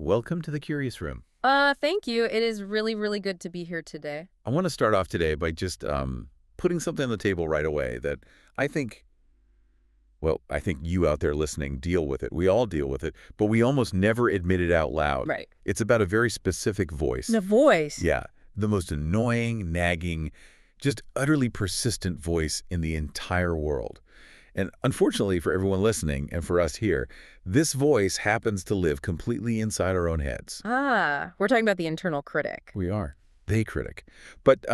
welcome to the Curious Room. Thank you. It is really, really good to be here today. I want to start off today by just putting something on the table right away that I think, well, I think you out there listening deal with it. We all deal with it, but we almost never admit it out loud. Right. It's about a very specific voice. The voice. Yeah, the most annoying, nagging, just utterly persistent voice in the entire world. And unfortunately for everyone listening and for us here, this voice happens to live completely inside our own heads. We're talking about the internal critic. We are. They critic. But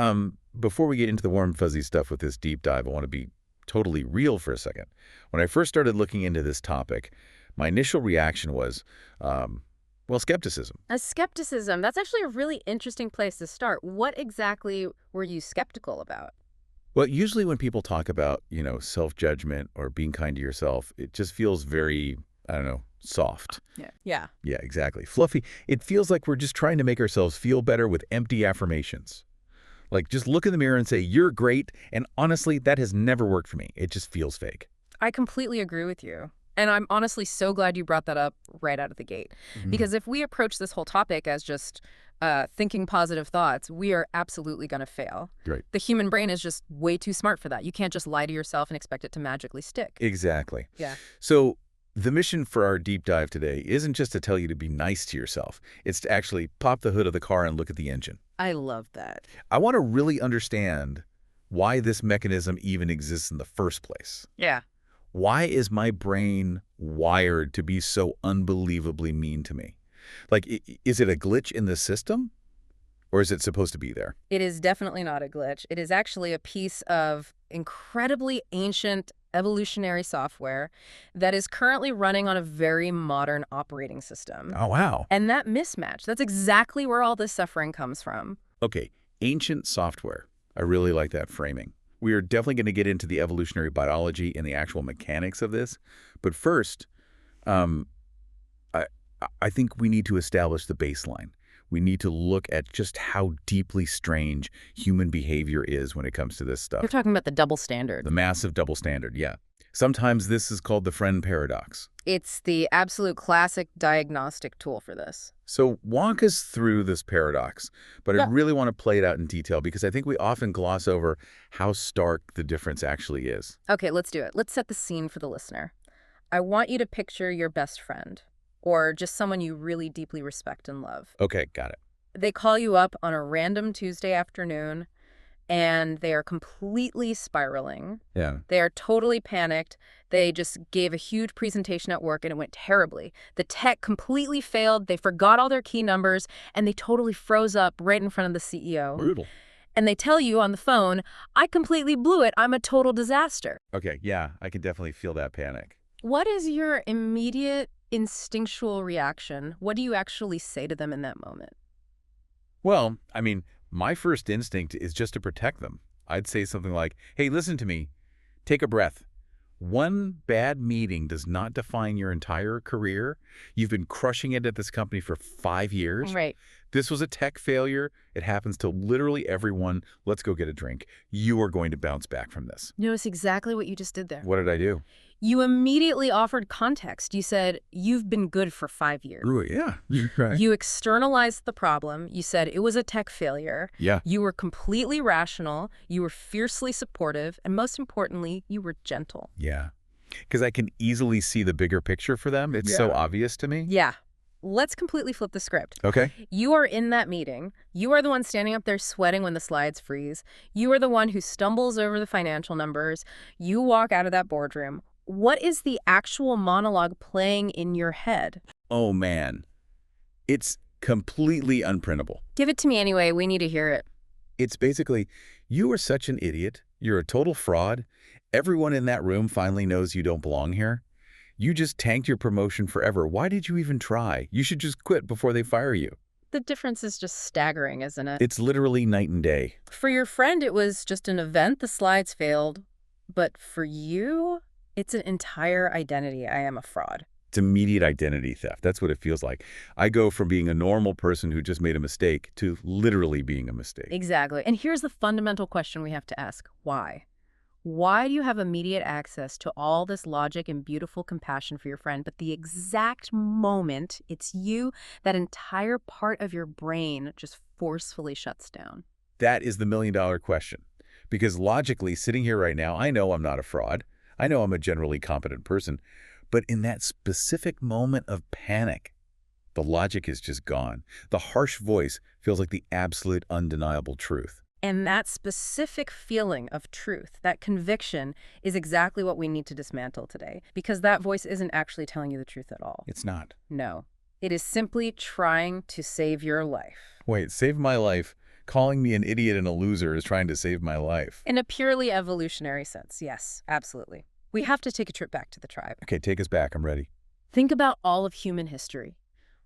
before we get into the warm, fuzzy stuff with this deep dive, I want to be totally real for a second. When I first started looking into this topic, my initial reaction was, well, skepticism. Skepticism. That's actually a really interesting place to start. What exactly were you skeptical about? Well, usually when people talk about, self-judgment or being kind to yourself, it just feels very, I don't know, soft. Yeah. Yeah, exactly. Fluffy. It feels like we're just trying to make ourselves feel better with empty affirmations. Like, just look in the mirror and say, you're great. And honestly, that has never worked for me. It just feels fake. I completely agree with you. And I'm honestly so glad you brought that up right out of the gate. Because if we approach this whole topic as just thinking positive thoughts, we are absolutely going to fail. Right. The human brain is just way too smart for that. You can't just lie to yourself and expect it to magically stick. Exactly. Yeah. So the mission for our deep dive today isn't just to tell you to be nice to yourself. It's to actually pop the hood of the car and look at the engine. I love that. I want to really understand why this mechanism even exists in the first place. Yeah. Why is my brain wired to be so unbelievably mean to me? Like, is it a glitch in the system? Or is it supposed to be there? It is definitely not a glitch. It is actually a piece of incredibly ancient evolutionary software that is currently running on a very modern operating system. Oh, wow. And that mismatch, that's exactly where all this suffering comes from. Okay, ancient software. I really like that framing. We are definitely going to get into the evolutionary biology and the actual mechanics of this. But first, I think we need to establish the baseline. We need to look at just how deeply strange human behavior is when it comes to this stuff. You're talking about the double standard. The massive double standard, yeah. Sometimes this is called the friend paradox. It's the absolute classic diagnostic tool for this. So walk us through this paradox, but I really want to play it out in detail because I think we often gloss over how stark the difference actually is. Okay, let's do it. Let's set the scene for the listener. I want you to picture your best friend, or just someone you really deeply respect and love. Okay, got it. They call you up on a random Tuesday afternoon, and they are completely spiraling. Yeah. They are totally panicked. They just gave a huge presentation at work, and it went terribly. The tech completely failed. They forgot all their key numbers, and they totally froze up right in front of the CEO. Brutal. And they tell you on the phone, I completely blew it. I'm a total disaster. Okay, yeah, I can definitely feel that panic. What is your immediate instinctual reaction? What do you actually say to them in that moment? Well, I mean, my first instinct is just to protect them. I'd say something like, hey, listen to me. Take a breath. One bad meeting does not define your entire career. You've been crushing it at this company for 5 years. Right. This was a tech failure. It happens to literally everyone. Let's go get a drink. You are going to bounce back from this. Notice exactly what you just did there. What did I do? You immediately offered context. You said, you've been good for 5 years. Ooh, yeah, you're right. You externalized the problem. You said it was a tech failure. Yeah. You were completely rational. You were fiercely supportive. And most importantly, you were gentle. Yeah. Because I can easily see the bigger picture for them. It's so obvious to me. Yeah. Let's completely flip the script. Okay. You are in that meeting. You are the one standing up there sweating when the slides freeze. You are the one who stumbles over the financial numbers. You walk out of that boardroom. What is the actual monologue playing in your head? Oh, man. It's completely unprintable. Give it to me anyway. We need to hear it. It's basically, you are such an idiot. You're a total fraud. Everyone in that room finally knows you don't belong here. You just tanked your promotion forever. Why did you even try? You should just quit before they fire you. The difference is just staggering, isn't it? It's literally night and day. For your friend, it was just an event. The slides failed. But for you, it's an entire identity. I am a fraud. It's immediate identity theft. That's what it feels like. I go from being a normal person who just made a mistake to literally being a mistake. Exactly. And here's the fundamental question we have to ask. Why? Why do you have immediate access to all this logic and beautiful compassion for your friend, but the exact moment it's you, that entire part of your brain just forcefully shuts down? That is the million-dollar question. Because logically, sitting here right now, I know I'm not a fraud. I know I'm a generally competent person. But in that specific moment of panic, the logic is just gone. The harsh voice feels like the absolute undeniable truth. And that specific feeling of truth, that conviction, is exactly what we need to dismantle today, because that voice isn't actually telling you the truth at all. It's not. No. It is simply trying to save your life. Wait, save my life? Calling me an idiot and a loser is trying to save my life. In a purely evolutionary sense, yes, absolutely. We have to take a trip back to the tribe. Okay, take us back. I'm ready. Think about all of human history.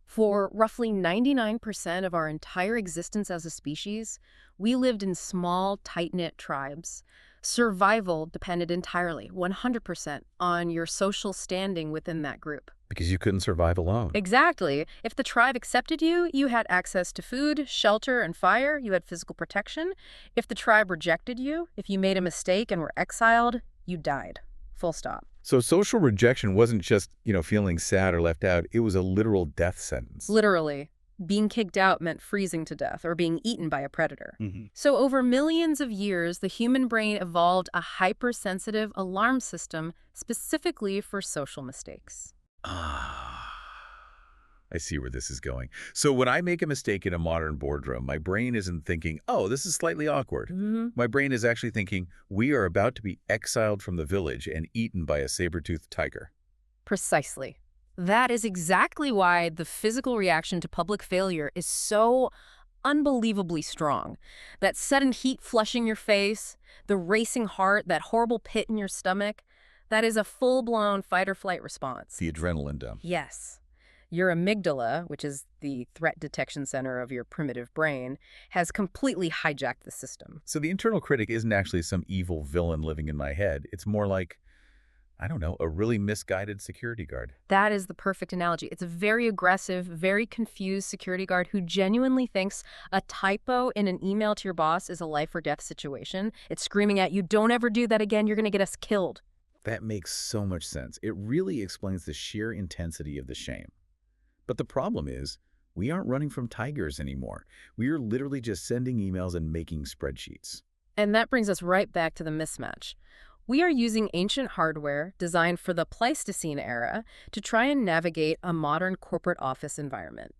For roughly 99% of our entire existence as a species, we lived in small, tight-knit tribes. Survival depended entirely, 100%, on your social standing within that group. Because you couldn't survive alone. Exactly. If the tribe accepted you, you had access to food, shelter, and fire. You had physical protection. If the tribe rejected you, if you made a mistake and were exiled, you died. Full stop. So social rejection wasn't just, feeling sad or left out. It was a literal death sentence. Literally. Being kicked out meant freezing to death or being eaten by a predator. Mm-hmm. So over millions of years, the human brain evolved a hypersensitive alarm system specifically for social mistakes. I see where this is going. So when I make a mistake in a modern boardroom, my brain isn't thinking, oh, this is slightly awkward. Mm-hmm. My brain is actually thinking, we are about to be exiled from the village and eaten by a saber-toothed tiger. Precisely. That is exactly why the physical reaction to public failure is so unbelievably strong. That sudden heat flushing your face, the racing heart, that horrible pit in your stomach, that is a full-blown fight-or-flight response. The adrenaline dump. Yes. Your amygdala, which is the threat detection center of your primitive brain, has completely hijacked the system. So the internal critic isn't actually some evil villain living in my head. It's more like, I don't know, a really misguided security guard. That is the perfect analogy. It's a very aggressive, very confused security guard who genuinely thinks a typo in an email to your boss is a life or death situation. It's screaming at you, don't ever do that again, you're going to get us killed. That makes so much sense. It really explains the sheer intensity of the shame. But the problem is, we aren't running from tigers anymore. We are literally just sending emails and making spreadsheets. And that brings us right back to the mismatch. We are using ancient hardware designed for the Pleistocene era to try and navigate a modern corporate office environment.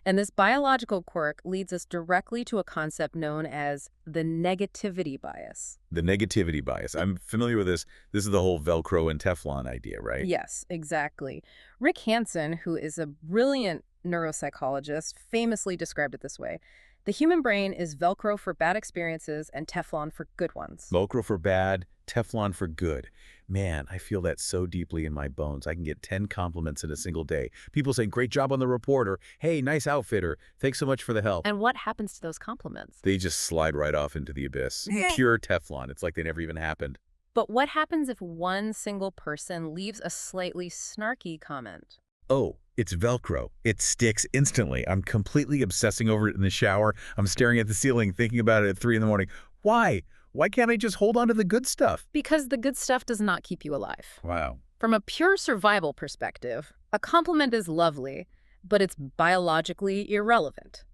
And this biological quirk leads us directly to a concept known as the negativity bias. The negativity bias. I'm familiar with this. This is the whole Velcro and Teflon idea, right? Yes, exactly. Rick Hansen, who is a brilliant neuropsychologist, famously described it this way. The human brain is Velcro for bad experiences and Teflon for good ones. Velcro for bad, Teflon for good. Man, I feel that so deeply in my bones. I can get 10 compliments in a single day. People saying, great job on the report, or hey, nice outfit, or thanks so much for the help. And what happens to those compliments? They just slide right off into the abyss. Pure Teflon. It's like they never even happened. But what happens if one single person leaves a slightly snarky comment? Oh, it's Velcro. It sticks instantly. I'm completely obsessing over it in the shower. I'm staring at the ceiling, thinking about it at 3 in the morning. Why? Why can't I just hold on to the good stuff? Because the good stuff does not keep you alive. Wow. From a pure survival perspective, a compliment is lovely, but it's biologically irrelevant.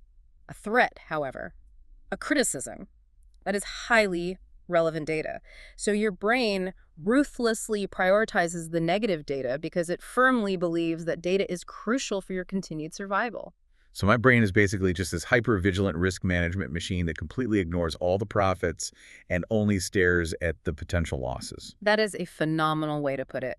A threat, however, a criticism, that is highly relevant data. So your brain ruthlessly prioritizes the negative data because it firmly believes that data is crucial for your continued survival. So my brain is basically just this hyper-vigilant risk management machine that completely ignores all the profits and only stares at the potential losses. That is a phenomenal way to put it.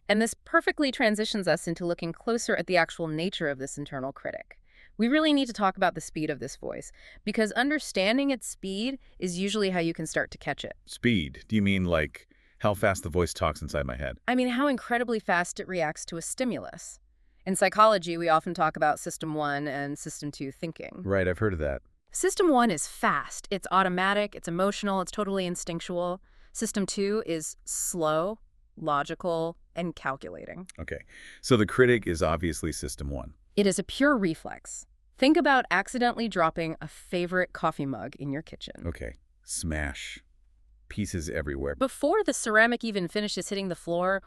And this perfectly transitions us into looking closer at the actual nature of this internal critic. We really need to talk about the speed of this voice, because understanding its speed is usually how you can start to catch it. Speed? Do you mean like how fast the voice talks inside my head? I mean, how incredibly fast it reacts to a stimulus. In psychology, we often talk about System 1 and System 2 thinking. Right, I've heard of that. System 1 is fast. It's automatic, it's emotional, it's totally instinctual. System 2 is slow, logical, and calculating. Okay, so the critic is obviously System 1. It is a pure reflex. Think about accidentally dropping a favorite coffee mug in your kitchen. Okay, smash. pieces everywhere. Before the ceramic even finishes hitting the floor,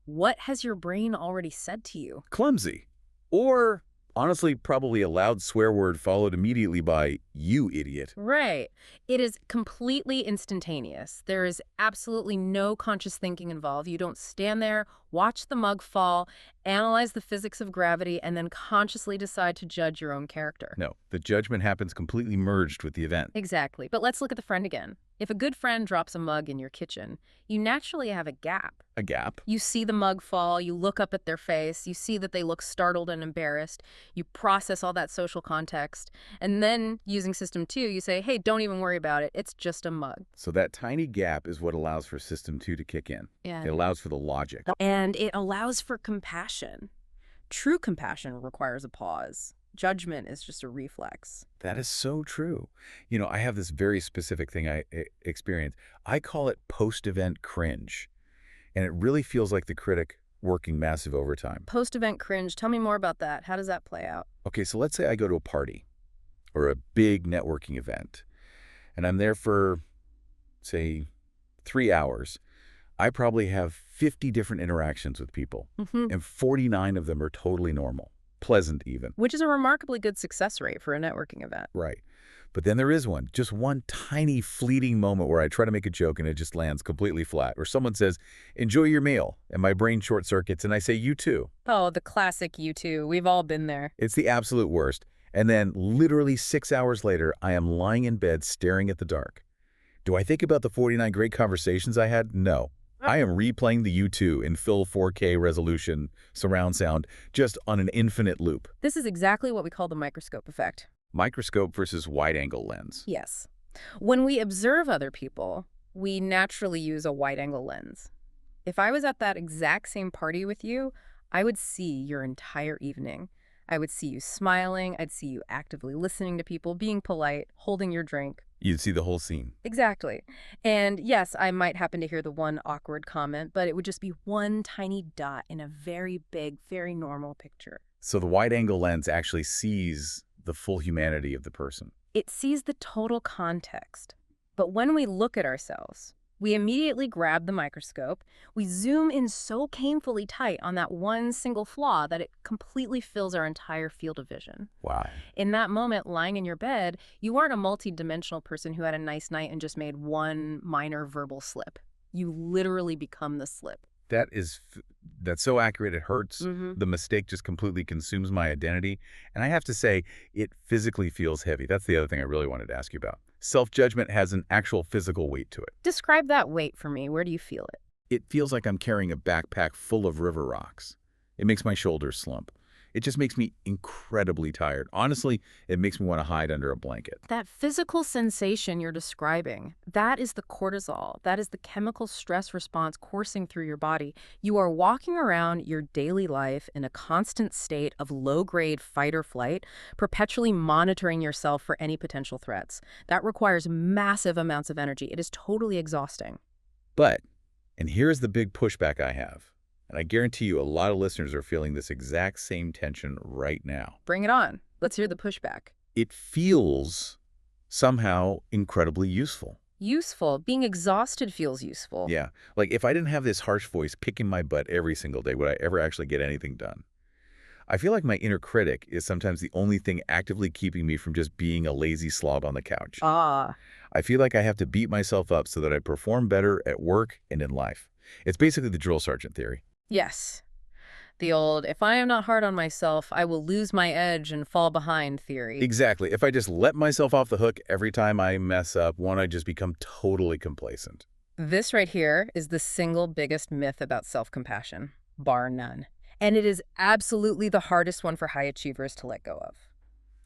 what has your brain already said to you? Clumsy. Or, honestly, probably a loud swear word followed immediately by, "You idiot." Right. It is completely instantaneous. There is absolutely no conscious thinking involved. You don't stand there, watch the mug fall, analyze the physics of gravity, and then consciously decide to judge your own character. No, the judgment happens completely merged with the event. Exactly. But let's look at the friend again. If a good friend drops a mug in your kitchen, you naturally have a gap. A gap? You see the mug fall, you look up at their face, you see that they look startled and embarrassed, you process all that social context, and then, using System 2, you say, hey, don't even worry about it, it's just a mug. So that tiny gap is what allows for System 2 to kick in. Yeah. It allows for the logic. And it allows for compassion. True compassion requires a pause. Judgment is just a reflex. That is so true. You know, I have this very specific thing I experience. I call it post-event cringe. And it really feels like the critic working massive overtime. Post-event cringe, tell me more about that. How does that play out? Okay, so let's say I go to a party or a big networking event, and I'm there for, say, 3 hours. I probably have 50 different interactions with people, and 49 of them are totally normal, pleasant even. Which is a remarkably good success rate for a networking event. Right. But then there is one, just one tiny fleeting moment where I try to make a joke and it just lands completely flat. Or someone says, enjoy your meal, and my brain short circuits and I say, you too. Oh, the classic you too. We've all been there. It's the absolute worst. And then literally 6 hours later, I am lying in bed staring at the dark. Do I think about the 49 great conversations I had? No. I am replaying the U2 in full 4K resolution, surround sound, just on an infinite loop. This is exactly what we call the microscope effect. Microscope versus wide-angle lens. Yes. When we observe other people, we naturally use a wide-angle lens. If I was at that exact same party with you, I would see your entire evening. I would see you smiling, I'd see you actively listening to people, being polite, holding your drink. You'd see the whole scene. Exactly. And yes, I might happen to hear the one awkward comment, but it would just be one tiny dot in a very big, very normal picture. So the wide-angle lens actually sees the full humanity of the person. It sees the total context. But when we look at ourselves, we immediately grab the microscope, we zoom in so painfully tight on that one single flaw that it completely fills our entire field of vision. Wow. In that moment, lying in your bed, you aren't a multi-dimensional person who had a nice night and just made one minor verbal slip. You literally become the slip. That's so accurate it hurts. The mistake just completely consumes my identity. And I have to say, it physically feels heavy. That's the other thing I really wanted to ask you about. Self-judgment has an actual physical weight to it. Describe that weight for me. Where do you feel it? It feels like I'm carrying a backpack full of river rocks. It makes my shoulders slump. It just makes me incredibly tired. Honestly, it makes me want to hide under a blanket. That physical sensation you're describing, that is the cortisol. That is the chemical stress response coursing through your body. You are walking around your daily life in a constant state of low-grade fight or flight, perpetually monitoring yourself for any potential threats. That requires massive amounts of energy. It is totally exhausting. But, and here's the big pushback I have, and I guarantee you a lot of listeners are feeling this exact same tension right now. Bring it on. Let's hear the pushback. It feels somehow incredibly useful. Useful. Being exhausted feels useful. Yeah. Like if I didn't have this harsh voice kicking my butt every single day, would I ever actually get anything done? I feel like my inner critic is sometimes the only thing actively keeping me from just being a lazy slob on the couch. Ah. I feel like I have to beat myself up so that I perform better at work and in life. It's basically the drill sergeant theory. Yes. The old, if I am not hard on myself, I will lose my edge and fall behind theory. Exactly. If I just let myself off the hook every time I mess up, won't I just become totally complacent? This right here is the single biggest myth about self-compassion, bar none. And it is absolutely the hardest one for high achievers to let go of.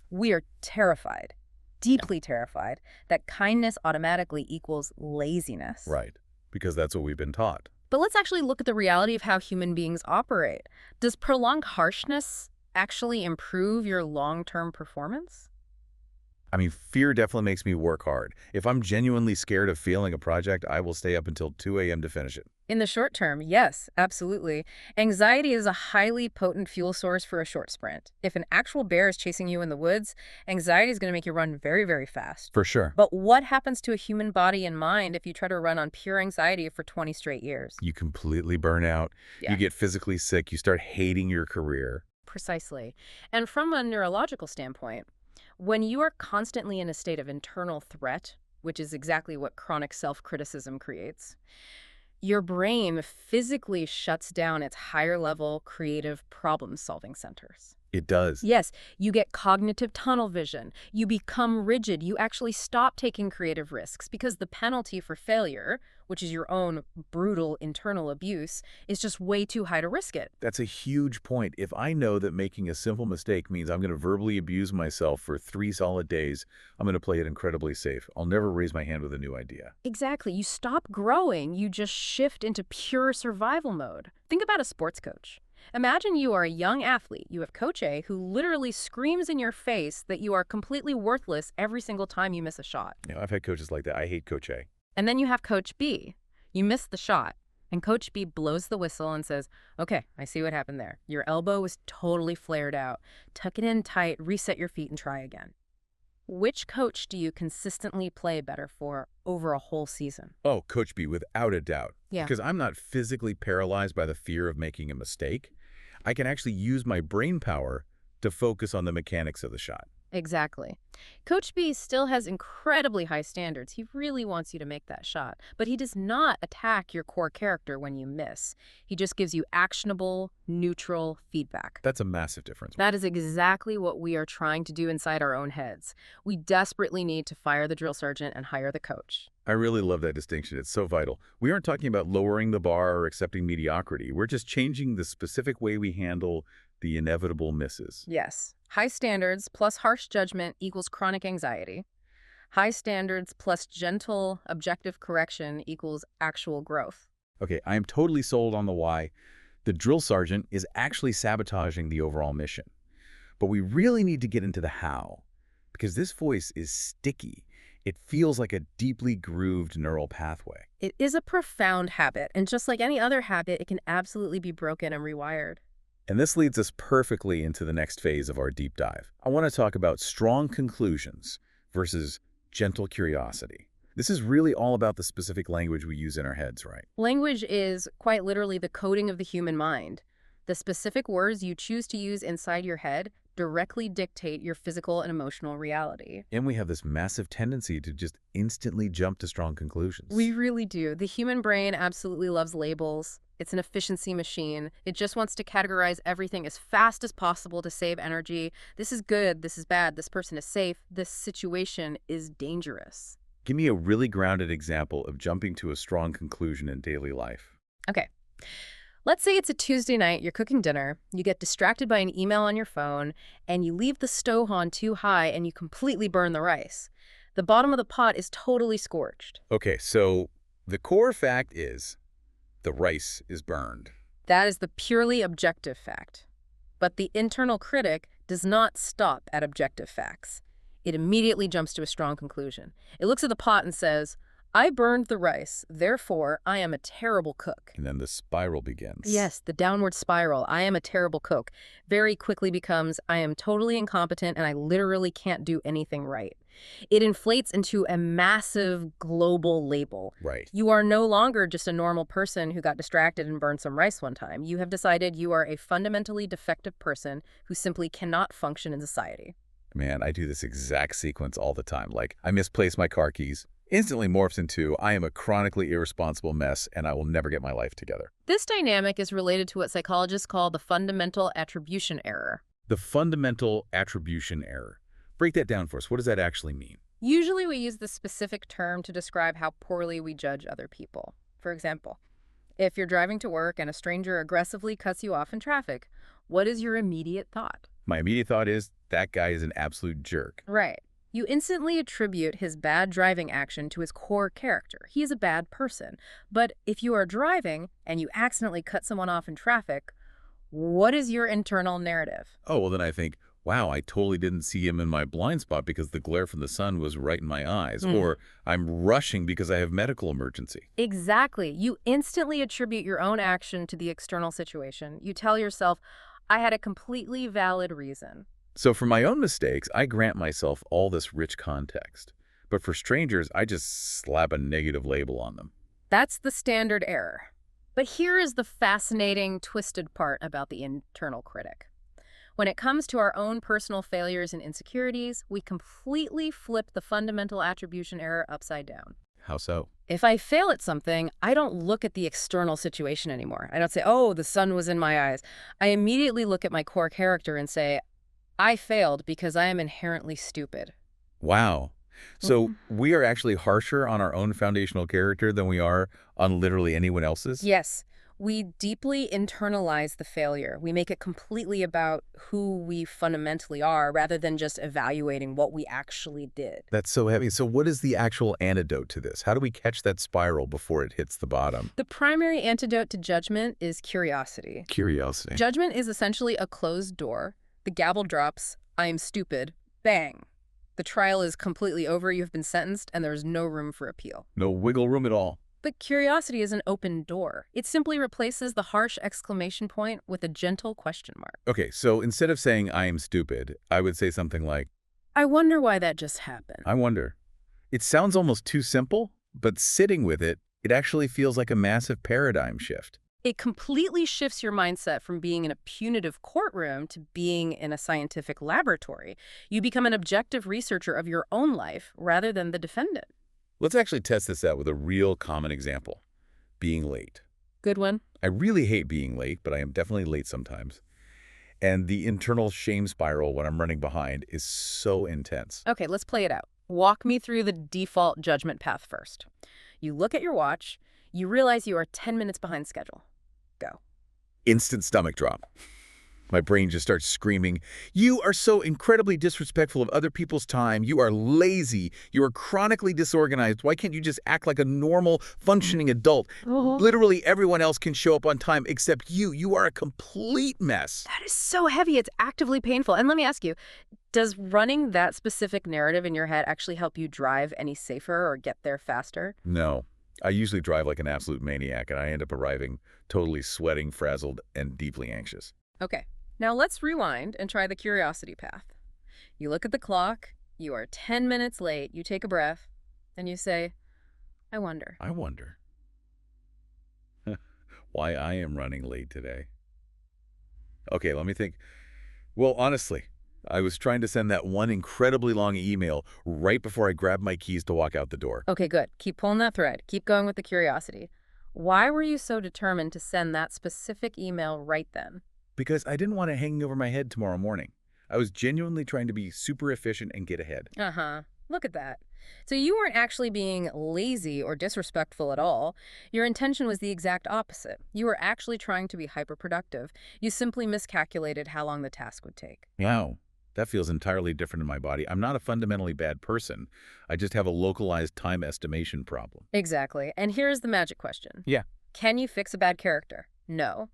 We are terrified, deeply terrified, that kindness automatically equals laziness. Right. Because that's what we've been taught. But let's actually look at the reality of how human beings operate. Does prolonged harshness actually improve your long-term performance? I mean, fear definitely makes me work hard. If I'm genuinely scared of failing a project, I will stay up until 2 a.m. to finish it. In the short term, yes, absolutely. Anxiety is a highly potent fuel source for a short sprint. If an actual bear is chasing you in the woods, anxiety is going to make you run very, very fast. For sure. But what happens to a human body and mind if you try to run on pure anxiety for 20 straight years? You completely burn out. You Yeah, get physically sick. You start hating your career. precisely. And from a neurological standpoint, when you are constantly in a state of internal threat, which is exactly what chronic self-criticism creates, your brain physically shuts down its higher level creative problem solving centers. It does. Yes, you get cognitive tunnel vision. You become rigid. You actually stop taking creative risks because the penalty for failure, which is your own brutal internal abuse, is just way too high to risk it. That's a huge point. If I know that making a simple mistake means I'm going to verbally abuse myself for 3 solid days, I'm going to play it incredibly safe. I'll never raise my hand with a new idea. Exactly. You stop growing. You just shift into pure survival mode. Think about a sports coach. Imagine you are a young athlete. You have Coach A who literally screams in your face that you are completely worthless every single time you miss a shot. I've had coaches like that. I hate Coach A. And then you have Coach B. You miss the shot. And Coach B blows the whistle and says, okay, I see what happened there. Your elbow was totally flared out. Tuck it in tight, reset your feet, and try again. Which coach do you consistently play better for over a whole season? Oh, Coach B, without a doubt. Yeah. Because I'm not physically paralyzed by the fear of making a mistake. I can actually use my brain power to focus on the mechanics of the shot. Exactly. Coach B still has incredibly high standards. He really wants you to make that shot. But he does not attack your core character when you miss. He just gives you actionable, neutral feedback. That's a massive difference. That is exactly what we are trying to do inside our own heads. We desperately need to fire the drill sergeant and hire the coach. I really love that distinction. It's so vital. We aren't talking about lowering the bar or accepting mediocrity. We're just changing the specific way we handle the inevitable misses. Yes. High standards plus harsh judgment equals chronic anxiety. High standards plus gentle, objective correction equals actual growth. Okay, I am totally sold on the why. The drill sergeant is actually sabotaging the overall mission. But we really need to get into the how, because this voice is sticky. It feels like a deeply grooved neural pathway. It is a profound habit, and just like any other habit, it can absolutely be broken and rewired. And this leads us perfectly into the next phase of our deep dive. I want to talk about strong conclusions versus gentle curiosity. This is really all about the specific language we use in our heads, right? Language is quite literally the coding of the human mind. The specific words you choose to use inside your head directly dictate your physical and emotional reality. And we have this massive tendency to just instantly jump to strong conclusions. We really do. The human brain absolutely loves labels. It's an efficiency machine. It just wants to categorize everything as fast as possible to save energy. This is good, this is bad, this person is safe, this situation is dangerous. Give me a really grounded example of jumping to a strong conclusion in daily life. Okay. Let's say it's a Tuesday night, you're cooking dinner, you get distracted by an email on your phone, and you leave the stove on too high and you completely burn the rice. The bottom of the pot is totally scorched. Okay, so the core fact is the rice is burned. That is the purely objective fact. But the internal critic does not stop at objective facts. It immediately jumps to a strong conclusion. It looks at the pot and says, I burned the rice, therefore I am a terrible cook. And then the spiral begins. Yes, the downward spiral, I am a terrible cook, very quickly becomes, I am totally incompetent and I literally can't do anything right. It inflates into a massive global label. Right. You are no longer just a normal person who got distracted and burned some rice one time. You have decided you are a fundamentally defective person who simply cannot function in society. Man, I do this exact sequence all the time. Like, I misplace my car keys. Instantly morphs into, I am a chronically irresponsible mess and I will never get my life together. This dynamic is related to what psychologists call the fundamental attribution error. The fundamental attribution error. Break that down for us. What does that actually mean? Usually we use this specific term to describe how poorly we judge other people. For example, if you're driving to work and a stranger aggressively cuts you off in traffic, what is your immediate thought? My immediate thought is, that guy is an absolute jerk. Right. You instantly attribute his bad driving action to his core character. He is a bad person. But if you are driving and you accidentally cut someone off in traffic, what is your internal narrative? Oh, well then I think, Wow, I totally didn't see him in my blind spot because the glare from the sun was right in my eyes. Or I'm rushing because I have medical emergency. Exactly. You instantly attribute your own action to the external situation. You tell yourself, I had a completely valid reason. So for my own mistakes, I grant myself all this rich context. But for strangers, I just slap a negative label on them. That's the standard error. But here is the fascinating, twisted part about the internal critic. When it comes to our own personal failures and insecurities, we completely flip the fundamental attribution error upside down. How so? If I fail at something, I don't look at the external situation anymore. I don't say, oh, the sun was in my eyes. I immediately look at my core character and say, I failed because I am inherently stupid. Wow. So we are actually harsher on our own foundational character than we are on literally anyone else's? Yes, we deeply internalize the failure. We make it completely about who we fundamentally are rather than just evaluating what we actually did. That's so heavy. So what is the actual antidote to this? How do we catch that spiral before it hits the bottom? The primary antidote to judgment is curiosity. Curiosity. Judgment is essentially a closed door. The gavel drops, I am stupid, bang. The trial is completely over, you've been sentenced, and there's no room for appeal. No wiggle room at all. But curiosity is an open door. It simply replaces the harsh exclamation point with a gentle question mark. Okay, so instead of saying I am stupid, I would say something like, I wonder why that just happened. I wonder. It sounds almost too simple, but sitting with it, it actually feels like a massive paradigm shift. It completely shifts your mindset from being in a punitive courtroom to being in a scientific laboratory. You become an objective researcher of your own life rather than the defendant. Let's actually test this out with a real common example. Being late. Good one. I really hate being late, but I am definitely late sometimes. And the internal shame spiral when I'm running behind is so intense. Okay, let's play it out. Walk me through the default judgment path first. You look at your watch. You realize you are 10 minutes behind schedule. Go. Instant stomach drop. My brain just starts screaming, you are so incredibly disrespectful of other people's time. You are lazy. You are chronically disorganized. Why can't you just act like a normal, functioning adult? Literally everyone else can show up on time except you. You are a complete mess. That is so heavy. It's actively painful. And let me ask you, does running that specific narrative in your head actually help you drive any safer or get there faster? No. I usually drive like an absolute maniac, and I end up arriving totally sweating, frazzled, and deeply anxious. Okay. Now let's rewind and try the curiosity path. You look at the clock, you are 10 minutes late, you take a breath, and you say, I wonder. I wonder why I am running late today. Okay, let me think. Well, honestly, I was trying to send that one incredibly long email right before I grabbed my keys to walk out the door. Okay, good. Keep pulling that thread. Keep going with the curiosity. Why were you so determined to send that specific email right then? Because I didn't want it hanging over my head tomorrow morning. I was genuinely trying to be super efficient and get ahead. Look at that. So you weren't actually being lazy or disrespectful at all. Your intention was the exact opposite. You were actually trying to be hyperproductive. You simply miscalculated how long the task would take. Wow. That feels entirely different in my body. I'm not a fundamentally bad person. I just have a localized time estimation problem. Exactly. And here's the magic question. Yeah. Can you fix a bad character? No.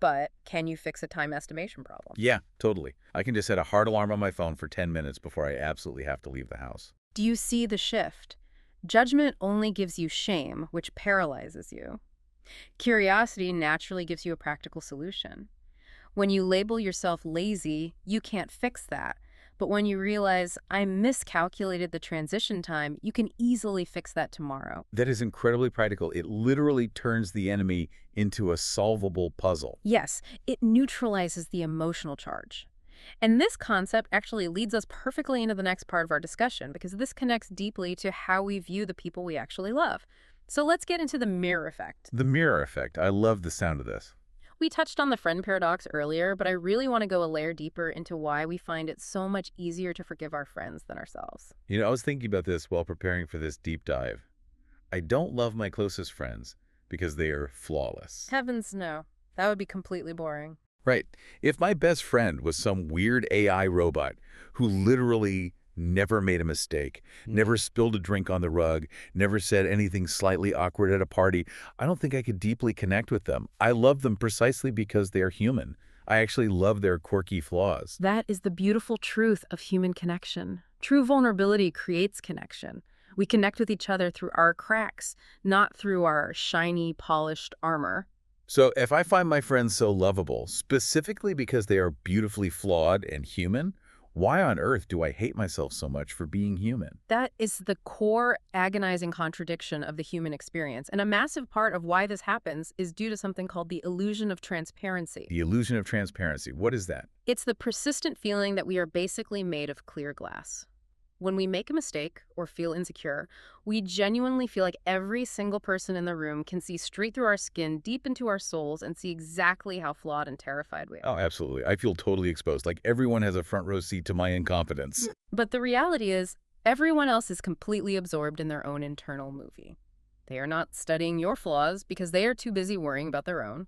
But can you fix a time estimation problem? Yeah, totally. I can just set a hard alarm on my phone for 10 minutes before I absolutely have to leave the house. Do you see the shift? Judgment only gives you shame, which paralyzes you. Curiosity naturally gives you a practical solution. When you label yourself lazy, you can't fix that. But when you realize, I miscalculated the transition time, you can easily fix that tomorrow. That is incredibly practical. It literally turns the enemy into a solvable puzzle. Yes, it neutralizes the emotional charge. And this concept actually leads us perfectly into the next part of our discussion, because this connects deeply to how we view the people we actually love. So let's get into the mirror effect. The mirror effect. I love the sound of this. We touched on the friend paradox earlier, but I really want to go a layer deeper into why we find it so much easier to forgive our friends than ourselves. You know, I was thinking about this while preparing for this deep dive. I don't love my closest friends because they are flawless. Heavens no. That would be completely boring. Right. If my best friend was some weird AI robot who literally never made a mistake, never spilled a drink on the rug, never said anything slightly awkward at a party, I don't think I could deeply connect with them. I love them precisely because they are human. I actually love their quirky flaws. That is the beautiful truth of human connection. True vulnerability creates connection. We connect with each other through our cracks, not through our shiny, polished armor. So if I find my friends so lovable, specifically because they are beautifully flawed and human, why on earth do I hate myself so much for being human? That is the core agonizing contradiction of the human experience. And a massive part of why this happens is due to something called the illusion of transparency. The illusion of transparency. What is that? It's the persistent feeling that we are basically made of clear glass. When we make a mistake or feel insecure, we genuinely feel like every single person in the room can see straight through our skin, deep into our souls, and see exactly how flawed and terrified we are. Oh, absolutely. I feel totally exposed. Like everyone has a front row seat to my incompetence. But the reality is, everyone else is completely absorbed in their own internal movie. They are not studying your flaws because they are too busy worrying about their own.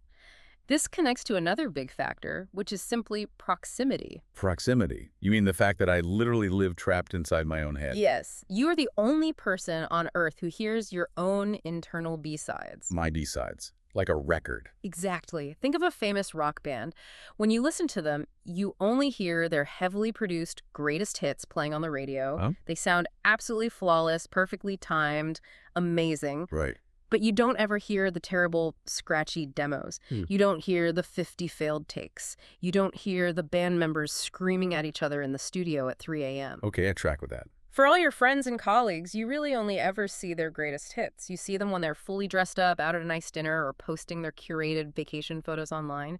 This connects to another big factor, which is simply proximity. Proximity. You mean the fact that I literally live trapped inside my own head? Yes, you are the only person on Earth who hears your own internal B-sides. My D-sides. Like a record. Exactly. Think of a famous rock band. When you listen to them, you only hear their heavily produced greatest hits playing on the radio. Huh? They sound absolutely flawless, perfectly timed, amazing. Right. But you don't ever hear the terrible, scratchy demos. You don't hear the 50 failed takes. You don't hear the band members screaming at each other in the studio at 3 a.m. Okay, I track with that. For all your friends and colleagues, you really only ever see their greatest hits. You see them when they're fully dressed up, out at a nice dinner, or posting their curated vacation photos online.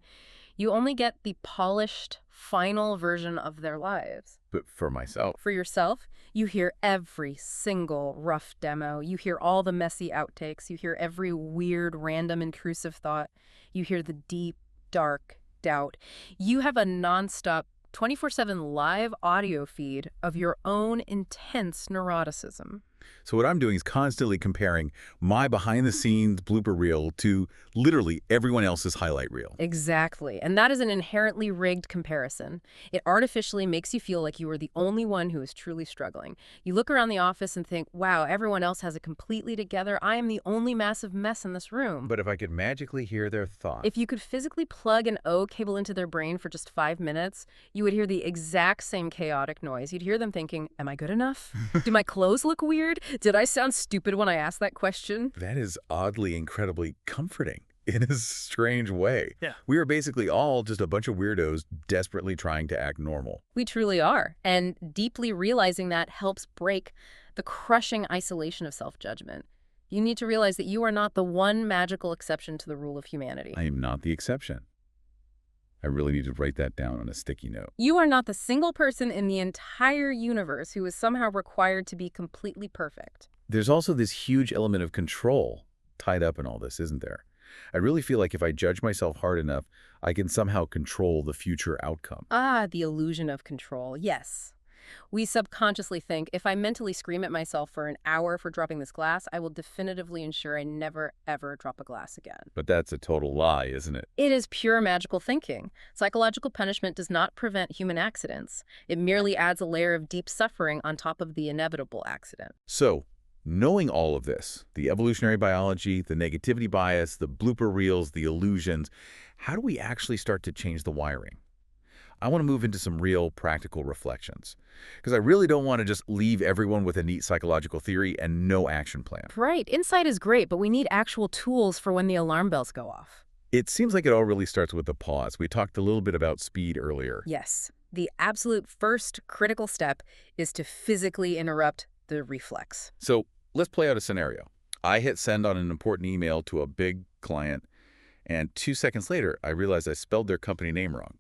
You only get the polished, final version of their lives. But for myself. For yourself, you hear every single rough demo. You hear all the messy outtakes. You hear every weird, random, intrusive thought. You hear the deep, dark doubt. You have a nonstop 24/7 live audio feed of your own intense neuroticism. So what I'm doing is constantly comparing my behind-the-scenes blooper reel to literally everyone else's highlight reel. Exactly. And that is an inherently rigged comparison. It artificially makes you feel like you are the only one who is truly struggling. You look around the office and think, wow, everyone else has it completely together. I am the only massive mess in this room. But if I could magically hear their thoughts. If you could physically plug an O cable into their brain for just 5 minutes, you would hear the exact same chaotic noise. You'd hear them thinking, am I good enough? Do my clothes look weird? Did I sound stupid when I asked that question? That is oddly, incredibly comforting in a strange way. Yeah. We are basically all just a bunch of weirdos desperately trying to act normal. We truly are. And deeply realizing that helps break the crushing isolation of self-judgment. You need to realize that you are not the one magical exception to the rule of humanity. I am not the exception. I really need to write that down on a sticky note. You are not the single person in the entire universe who is somehow required to be completely perfect. There's also this huge element of control tied up in all this, isn't there? I really feel like if I judge myself hard enough, I can somehow control the future outcome. Ah, the illusion of control. Yes. We subconsciously think, if I mentally scream at myself for an hour for dropping this glass, I will definitively ensure I never, ever drop a glass again. But that's a total lie, isn't it? It is pure magical thinking. Psychological punishment does not prevent human accidents. It merely adds a layer of deep suffering on top of the inevitable accident. So, knowing all of this, the evolutionary biology, the negativity bias, the blooper reels, the illusions, how do we actually start to change the wiring? I want to move into some real practical reflections, because I really don't want to just leave everyone with a neat psychological theory and no action plan. Right. Insight is great, but we need actual tools for when the alarm bells go off. It seems like it all really starts with a pause. We talked a little bit about speed earlier. Yes. The absolute first critical step is to physically interrupt the reflex. So let's play out a scenario. I hit send on an important email to a big client, and 2 seconds later, I realize I spelled their company name wrong.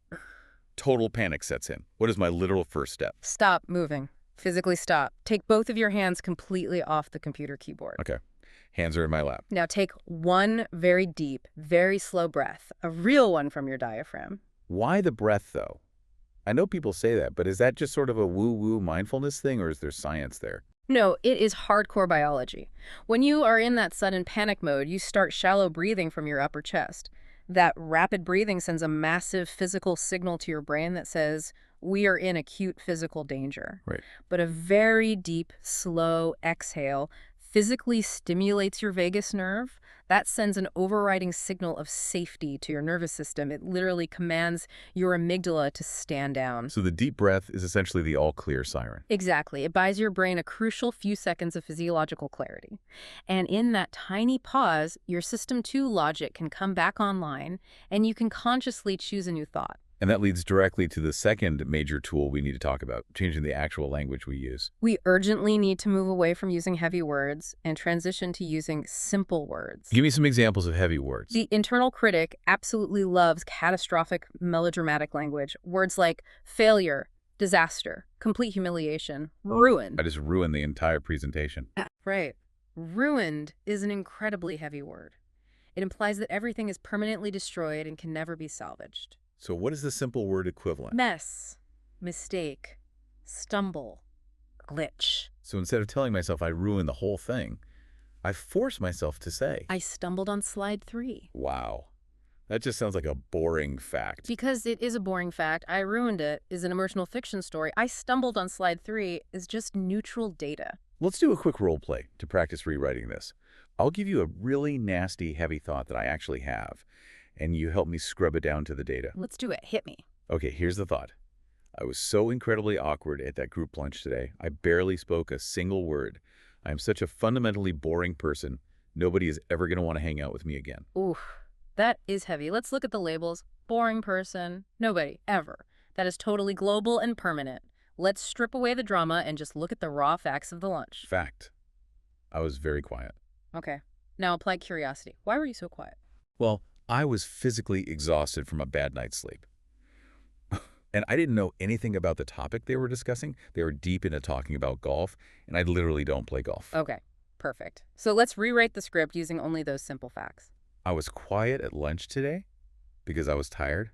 Total panic sets in. What is my literal first step? Stop moving. Physically stop. Take both of your hands completely off the computer keyboard. Okay. Hands are in my lap. Now take one very deep, very slow breath, a real one from your diaphragm. Why the breath, though? I know people say that, but is that just sort of a woo-woo mindfulness thing, or is there science there? No, it is hardcore biology. When you are in that sudden panic mode, you start shallow breathing from your upper chest. That rapid breathing sends a massive physical signal to your brain that says, we are in acute physical danger. Right. But a very deep, slow exhale physically stimulates your vagus nerve. That sends an overriding signal of safety to your nervous system. It literally commands your amygdala to stand down. So the deep breath is essentially the all-clear siren. Exactly. It buys your brain a crucial few seconds of physiological clarity. And in that tiny pause, your system 2 logic can come back online, and you can consciously choose a new thought. And that leads directly to the second major tool we need to talk about, changing the actual language we use. We urgently need to move away from using heavy words and transition to using simple words. Give me some examples of heavy words. The internal critic absolutely loves catastrophic, melodramatic language. Words like failure, disaster, complete humiliation, ruin. I just ruined the entire presentation. Right. Ruined is an incredibly heavy word. It implies that everything is permanently destroyed and can never be salvaged. So what is the simple word equivalent? Mess, mistake, stumble, glitch. So instead of telling myself I ruined the whole thing, I force myself to say, I stumbled on slide 3. wow, that just sounds like a boring fact. Because it is a boring fact, I ruined it is an emotional fiction story. I stumbled on slide 3 is just neutral data. Let's do a quick role play to practice rewriting this. I'll give you a really nasty, heavy thought that I actually have, and you help me scrub it down to the data. Let's do it. Hit me. Okay, here's the thought. I was so incredibly awkward at that group lunch today. I barely spoke a single word. I am such a fundamentally boring person. Nobody is ever going to want to hang out with me again. Oof, that is heavy. Let's look at the labels. Boring person. Nobody, ever. That is totally global and permanent. Let's strip away the drama and just look at the raw facts of the lunch. Fact. I was very quiet. Okay. Now apply curiosity. Why were you so quiet? Well, I was physically exhausted from a bad night's sleep. And I didn't know anything about the topic they were discussing. They were deep into talking about golf, and I literally don't play golf. Okay, perfect. So let's rewrite the script using only those simple facts. I was quiet at lunch today because I was tired,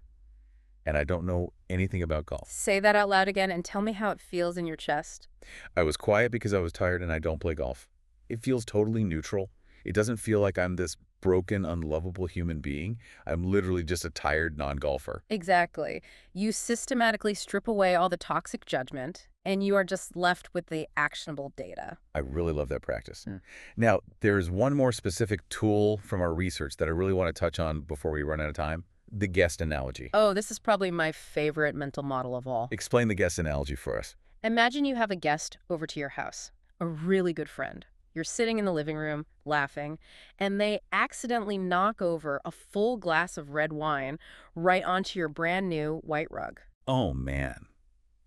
and I don't know anything about golf. Say that out loud again and tell me how it feels in your chest. I was quiet because I was tired, and I don't play golf. It feels totally neutral. It doesn't feel like I'm this broken, unlovable human being. I'm literally just a tired non-golfer. Exactly. You systematically strip away all the toxic judgment, and you are just left with the actionable data. I really love that practice. Now, there's one more specific tool from our research that I really want to touch on before we run out of time. The guest analogy. Oh, this is probably my favorite mental model of all. Explain the guest analogy for us. Imagine you have a guest over to your house, a really good friend. You're sitting in the living room, laughing, and they accidentally knock over a full glass of red wine right onto your brand new white rug. Oh, man.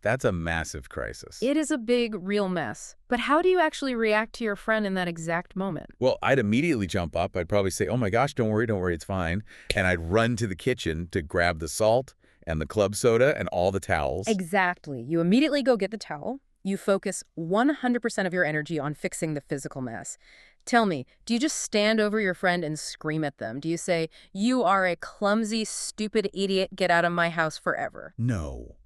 That's a massive crisis. It is a big, real mess. But how do you actually react to your friend in that exact moment? Well, I'd immediately jump up. I'd probably say, oh my gosh, don't worry, it's fine. And I'd run to the kitchen to grab the salt and the club soda and all the towels. Exactly. You immediately go get the towel. You focus 100% of your energy on fixing the physical mess. Tell me, do you just stand over your friend and scream at them? Do you say, you are a clumsy, stupid idiot, get out of my house forever? No,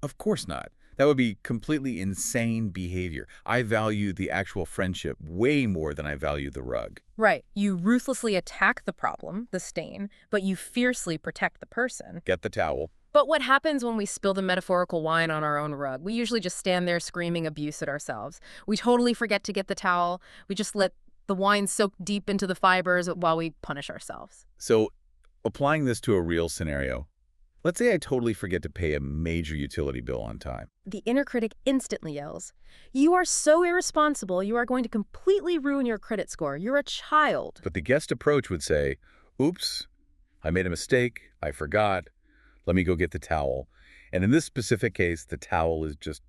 of course not. That would be completely insane behavior. I value the actual friendship way more than I value the rug. Right. You ruthlessly attack the problem, the stain, but you fiercely protect the person. Get the towel. But what happens when we spill the metaphorical wine on our own rug? We usually just stand there screaming abuse at ourselves. We totally forget to get the towel. We just let the wine soak deep into the fibers while we punish ourselves. So, applying this to a real scenario, let's say I totally forget to pay a major utility bill on time. The inner critic instantly yells, you are so irresponsible, you are going to completely ruin your credit score. You're a child. But the guest approach would say, oops, I made a mistake, I forgot. Let me go get the towel. And in this specific case, the towel is just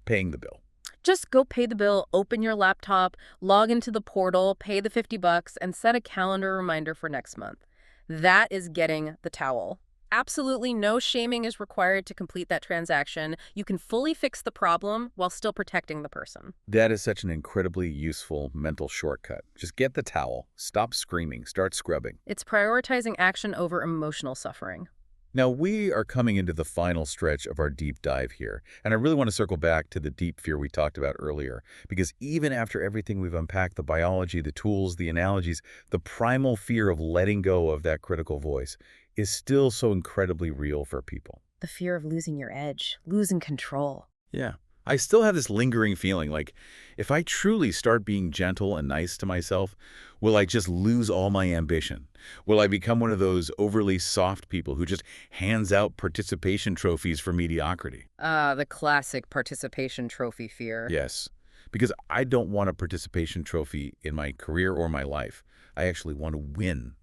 paying the bill. Just go pay the bill, open your laptop, log into the portal, pay the $50, and set a calendar reminder for next month. That is getting the towel. Absolutely no shaming is required to complete that transaction. You can fully fix the problem while still protecting the person. That is such an incredibly useful mental shortcut. Just get the towel, stop screaming, start scrubbing. It's prioritizing action over emotional suffering. Now, we are coming into the final stretch of our deep dive here, and I really want to circle back to the deep fear we talked about earlier, because even after everything we've unpacked, the biology, the tools, the analogies, the primal fear of letting go of that critical voice is still so incredibly real for people. The fear of losing your edge, losing control. Yeah. I still have this lingering feeling like if I truly start being gentle and nice to myself, will I just lose all my ambition? Will I become one of those overly soft people who just hands out participation trophies for mediocrity? Ah, the classic participation trophy fear. Yes, because I don't want a participation trophy in my career or my life. I actually want to win.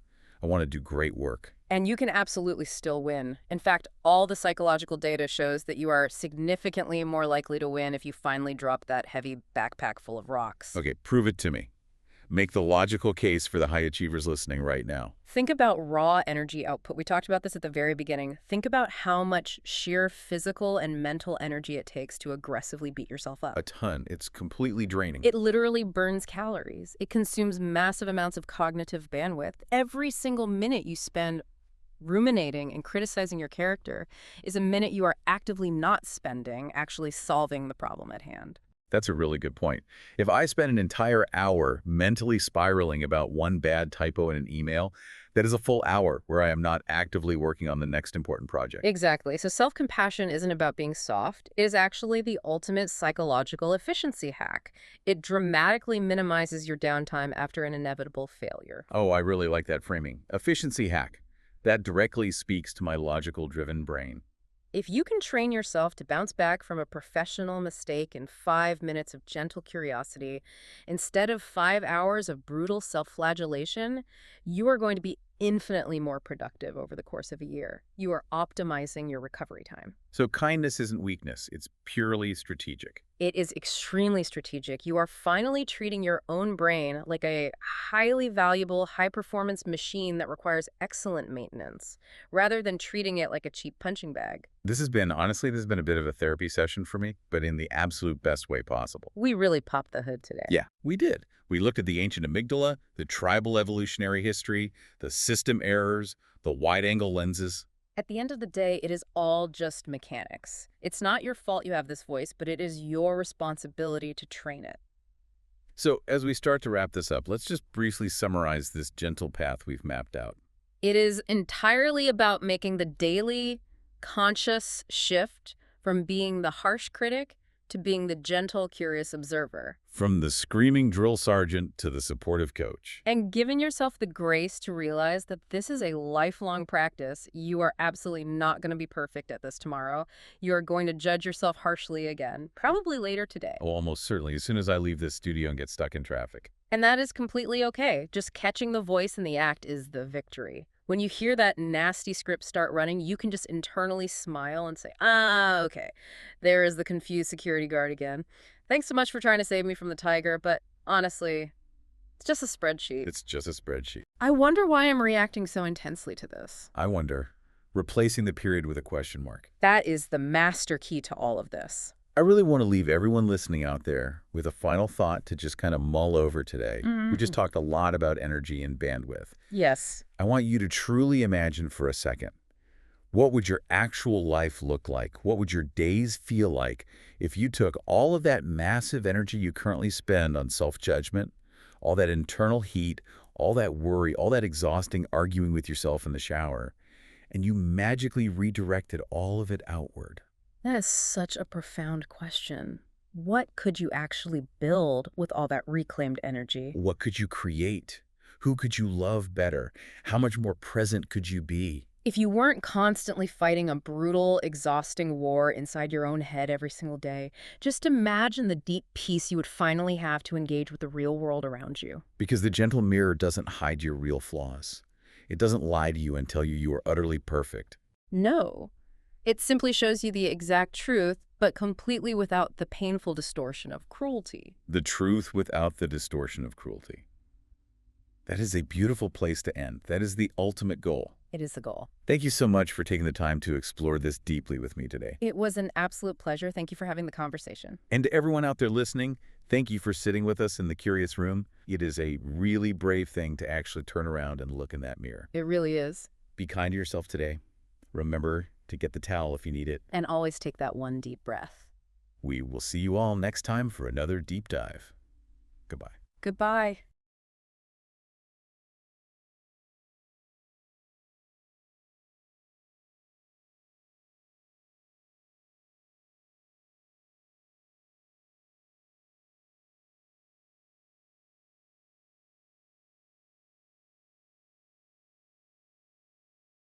I want to do great work. And you can absolutely still win. In fact, all the psychological data shows that you are significantly more likely to win if you finally drop that heavy backpack full of rocks. Okay, prove it to me. Make the logical case for the high achievers listening right now. Think about raw energy output. We talked about this at the very beginning. Think about how much sheer physical and mental energy it takes to aggressively beat yourself A up. ton. It's completely draining. It literally burns calories. It consumes massive amounts of cognitive bandwidth. Every single minute you spend ruminating and criticizing your character is a minute you are actively not spending actually solving the problem at hand. That's a really good point. If I spend an entire hour mentally spiraling about one bad typo in an email, that is a full hour where I am not actively working on the next important project. Exactly. So self-compassion isn't about being soft. It is actually the ultimate psychological efficiency hack. It dramatically minimizes your downtime after an inevitable failure. Oh, I really like that framing. Efficiency hack. That directly speaks to my logical-driven brain. If you can train yourself to bounce back from a professional mistake in 5 minutes of gentle curiosity instead of 5 hours of brutal self-flagellation, you are going to be infinitely more productive over the course of a year. You are optimizing your recovery time. So kindness isn't weakness. It's purely strategic. It is extremely strategic. You are finally treating your own brain like a highly valuable, high-performance machine that requires excellent maintenance, rather than treating it like a cheap punching bag. Honestly, this has been a bit of a therapy session for me, but in the absolute best way possible. We really popped the hood today. Yeah, we did. We looked at the ancient amygdala, the tribal evolutionary history, the system errors, the wide-angle lenses. At the end of the day, it is all just mechanics. It's not your fault you have this voice, but it is your responsibility to train it. So as we start to wrap this up, let's just briefly summarize this gentle path we've mapped out. It is entirely about making the daily, conscious shift from being the harsh critic to being the gentle, curious observer. From the screaming drill sergeant to the supportive coach. And giving yourself the grace to realize that this is a lifelong practice. You are absolutely not going to be perfect at this tomorrow. You are going to judge yourself harshly again, probably later today. Oh, almost certainly, as soon as I leave this studio and get stuck in traffic. And that is completely okay. Just catching the voice in the act is the victory. When you hear that nasty script start running, you can just internally smile and say, ah, okay, there is the confused security guard again. Thanks so much for trying to save me from the tiger, but honestly, it's just a spreadsheet. It's just a spreadsheet. I wonder why I'm reacting so intensely to this. I wonder, replacing the period with a question mark. That is the master key to all of this. I really want to leave everyone listening out there with a final thought to just kind of mull over today. We just talked a lot about energy and bandwidth. Yes. I want you to truly imagine for a second, what would your actual life look like? What would your days feel like if you took all of that massive energy you currently spend on self-judgment, all that internal heat, all that worry, all that exhausting arguing with yourself in the shower, and you magically redirected all of it outward? That is such a profound question. What could you actually build with all that reclaimed energy? What could you create? Who could you love better? How much more present could you be? If you weren't constantly fighting a brutal, exhausting war inside your own head every single day, just imagine the deep peace you would finally have to engage with the real world around you. Because the gentle mirror doesn't hide your real flaws. It doesn't lie to you and tell you are utterly perfect. No. It simply shows you the exact truth, but completely without the painful distortion of cruelty. The truth without the distortion of cruelty. That is a beautiful place to end. That is the ultimate goal. It is the goal. Thank you so much for taking the time to explore this deeply with me today. It was an absolute pleasure. Thank you for having the conversation. And to everyone out there listening, thank you for sitting with us in the Curious Room. It is a really brave thing to actually turn around and look in that mirror. It really is. Be kind to yourself today. Remember to get the towel if you need it. And always take that one deep breath. We will see you all next time for another deep dive. Goodbye. Goodbye.